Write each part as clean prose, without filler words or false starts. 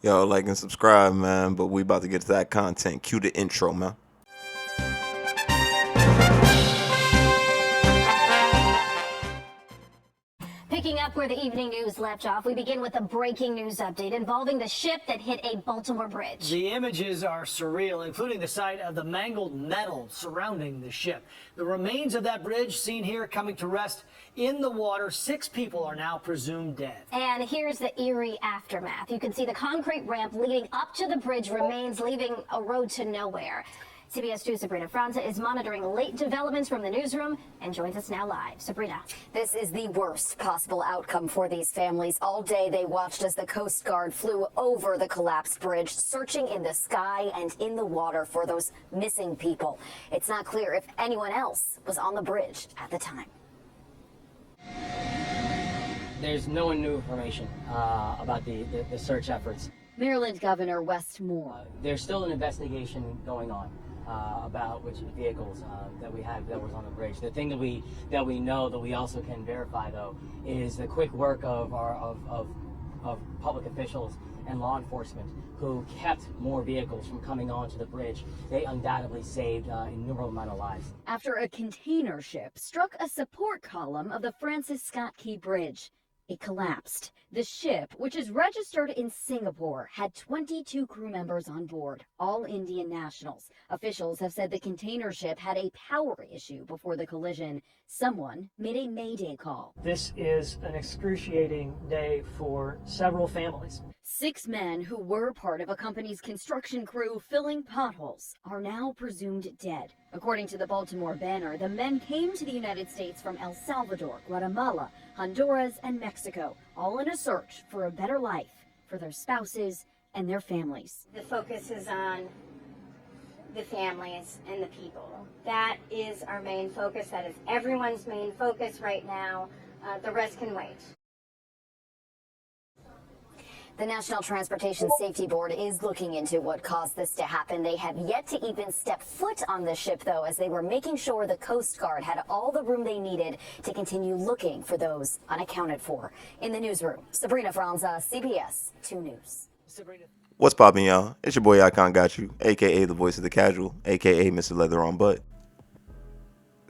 Yo, like and subscribe, man. But we about to get to that content. Cue the intro, man. Picking up where the evening news left off, we begin with a breaking news update involving the ship that hit a Baltimore bridge. The images are surreal, including the sight of the mangled metal surrounding the ship. The remains of that bridge seen here coming to rest in the water. 6 people are now presumed dead. And here's the eerie aftermath. You can see the concrete ramp leading up to the bridge remains, leaving a road to nowhere. CBS 2's Sabrina Franza is monitoring late developments from the newsroom and joins us now live. Sabrina. This is the worst possible outcome for these families. All day they watched as the Coast Guard flew over the collapsed bridge, searching in the sky and in the water for those missing people. It's not clear if anyone else was on the bridge at the time. There's no new information about the search efforts. Maryland Governor Wes Moore. There's still an investigation going on about which vehicles that we had that was on the bridge. The thing that we know that we also can verify though is the quick work of public officials and law enforcement who kept more vehicles from coming onto the bridge. They undoubtedly saved an innumerable amount of lives. After a container ship struck a support column of the Francis Scott Key Bridge, it collapsed. The ship, which is registered in Singapore, had 22 crew members on board, all Indian nationals. Officials have said the container ship had a power issue before the collision. Someone made a mayday call. This is an excruciating day for several families. 6 men who were part of a company's construction crew filling potholes are now presumed dead. According to the Baltimore Banner, the men came to the United States from El Salvador, Guatemala, Honduras, and Mexico, all in a search for a better life for their spouses and their families. The focus is on the families and the people. That is our main focus. That is everyone's main focus right now. The rest can wait. The National Transportation Safety Board is looking into what caused this to happen. They have yet to even step foot on the ship, though, as they were making sure the Coast Guard had all the room they needed to continue looking for those unaccounted for. In the newsroom, Sabrina Franza, CBS 2 News. Sabrina. What's poppin', y'all? It's your boy Icon Got You, aka the voice of the casual, aka Mr. Leather on Butt.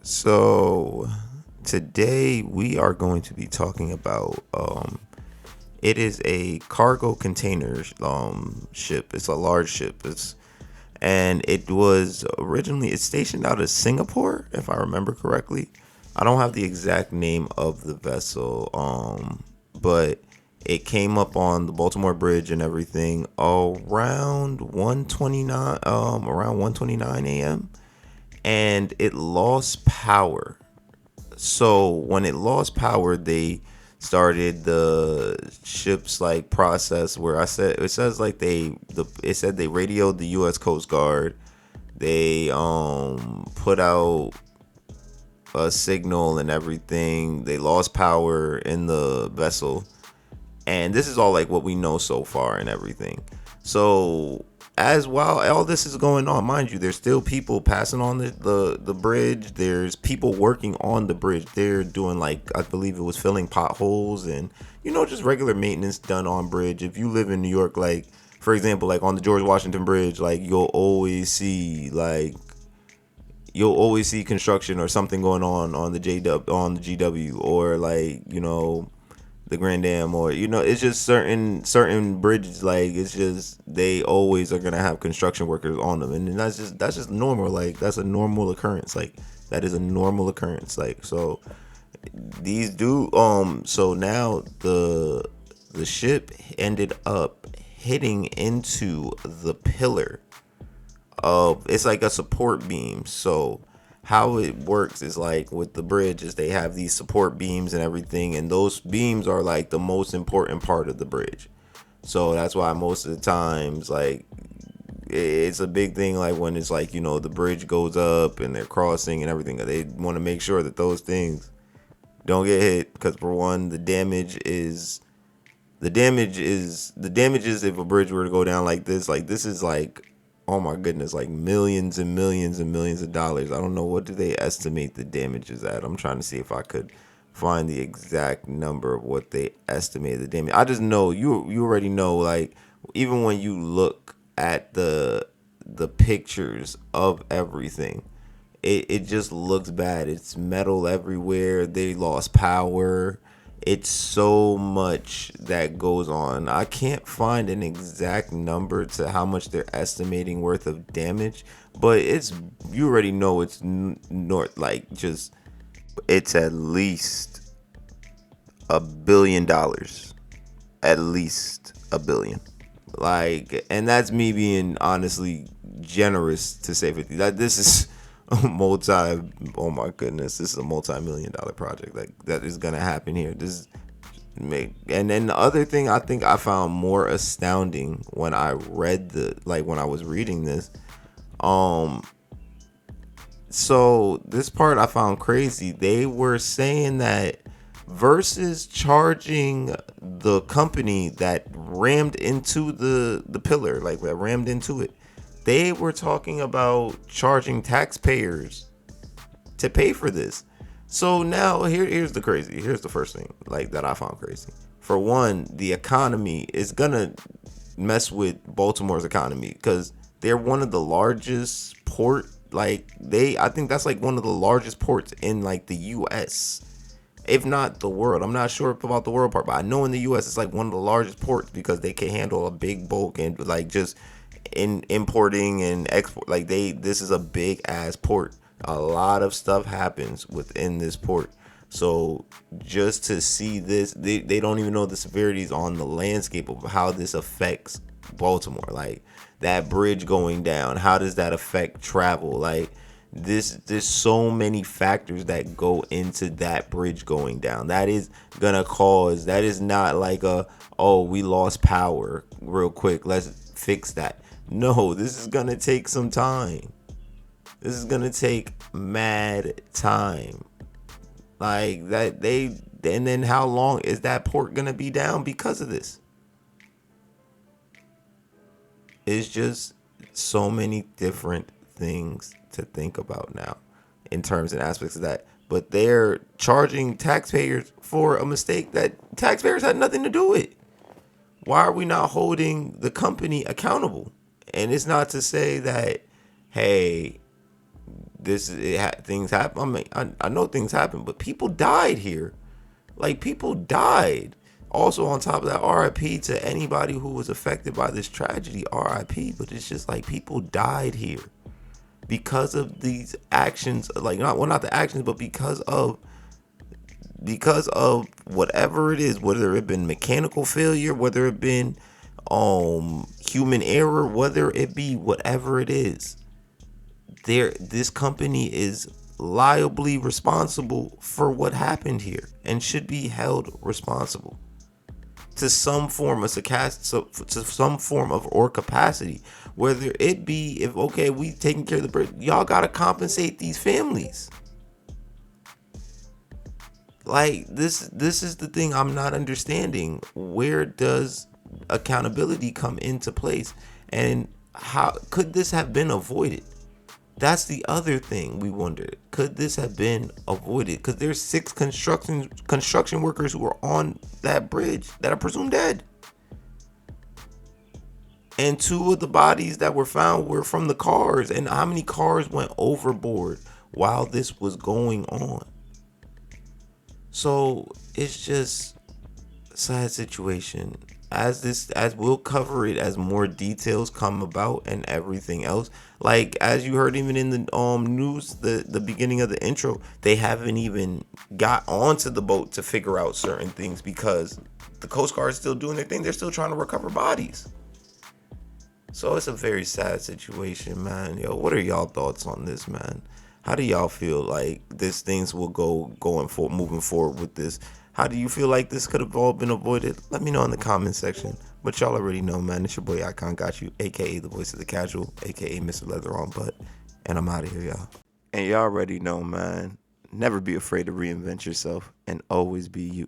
So today we are going to be talking about it is a cargo container ship. It's a large ship. And it was originally it's stationed out of Singapore, if I remember correctly. I don't have the exact name of the vessel, but it came up on the Baltimore Bridge and everything around 1:29 a.m. and it lost power. So when it lost power, they started the ship's like process where it says like it said they radioed the U.S. Coast Guard. They put out a signal and everything. They lost power in the vessel, and this is all like what we know so far and everything. So as while all this is going on, mind you, there's still people passing on the bridge. There's people working on the bridge. They're doing like, I believe it was filling potholes and, just regular maintenance done on bridge. If you live in New York, like, for example, like on the George Washington Bridge, like you'll always see construction or something going on the on the GW, or like, the Grand Dam, or it's just certain bridges, like it's just they always are gonna have construction workers on them, and that's just normal. Like that's a normal occurrence. Like that is a normal occurrence. Like so these do so now the ship ended up hitting into the pillar of, it's like a support beam. So how it works is like with the bridge is they have these support beams and everything, and those beams are like the most important part of the bridge. So that's why most of the times, like, it's a big thing, like when it's like, the bridge goes up and they're crossing and everything, they want to make sure that those things don't get hit, because for one, the damage is if a bridge were to go down like this is like, oh my goodness, like millions and millions and millions of dollars. I don't know, what do they estimate the damages at? I'm trying to see if I could find the exact number of what they estimated the damage. I just know you already know, like even when you look at the pictures of everything, it just looks bad. It's metal everywhere. They lost power. It's so much that goes on. I can't find an exact number to how much they're estimating worth of damage, but it's, you already know it's north, like, just, it's at least $1 billion, at least $1 billion. Like, and that's me being honestly generous to say 50. That this is a multi. Oh my goodness, this is a multi-million-dollar project. Like, that is gonna happen here. This make, and then the other thing I think I found more astounding when I read when I was reading this, um, so this part I found crazy. They were saying that versus charging the company that rammed into the pillar, like that rammed into it, they were talking about charging taxpayers to pay for this. So now here's the crazy. Here's the first thing like that I found crazy. For one, the economy is gonna mess with Baltimore's economy because they're one of the largest port. Like, I think that's like one of the largest ports in like the U.S., if not the world. I'm not sure about the world part, but I know in the U.S. it's like one of the largest ports because they can handle a big bulk and like just in importing and export. Like, this is a big ass port. A lot of stuff happens within this port. So just to see this, they don't even know the severities on the landscape of how this affects Baltimore. Like, that bridge going down, how does that affect travel? Like, there's so many factors that go into that bridge going down. That is gonna cause, that is not like oh, we lost power real quick, let's fix that. No, this is gonna take some time. This is gonna take mad time. Like, that and then how long is that port gonna be down because of this? It's just so many different things to think about now in terms and aspects of that. But they're charging taxpayers for a mistake that taxpayers had nothing to do with. Why are we not holding the company accountable? And it's not to say that, hey, things happen. I mean, I know things happen, but people died here. Like, people died. Also, on top of that, RIP to anybody who was affected by this tragedy, RIP. But it's just like, people died here because of these actions. Like, not the actions, but because of whatever it is, whether it been mechanical failure, whether it been human error, whether it be whatever it is. This company is liably responsible for what happened here and should be held responsible to some form of to some form of or capacity, whether it be, if okay, we taking care of the bird, y'all gotta compensate these families. Like, this is the thing I'm not understanding. Where does accountability come into place, and how could this have been avoided? That's the other thing we wondered. Could this have been avoided? Because there's 6 construction workers who are on that bridge that are presumed dead. And 2 of the bodies that were found were from the cars. And how many cars went overboard while this was going on? So it's just a sad situation. As we'll cover it as more details come about and everything else. Like, as you heard even in the news, the beginning of the intro, they haven't even got onto the boat to figure out certain things because the Coast Guard is still doing their thing. They're still trying to recover bodies. So it's a very sad situation, man. Yo, what are y'all thoughts on this, man? How do y'all feel like these things will moving forward with this? How do you feel like this could have all been avoided? Let me know in the comment section. But y'all already know, man. It's your boy Icon Got You, aka the voice of the casual, aka Mr. Leather on Butt. And I'm out of here, y'all. And y'all already know, man. Never be afraid to reinvent yourself and always be you.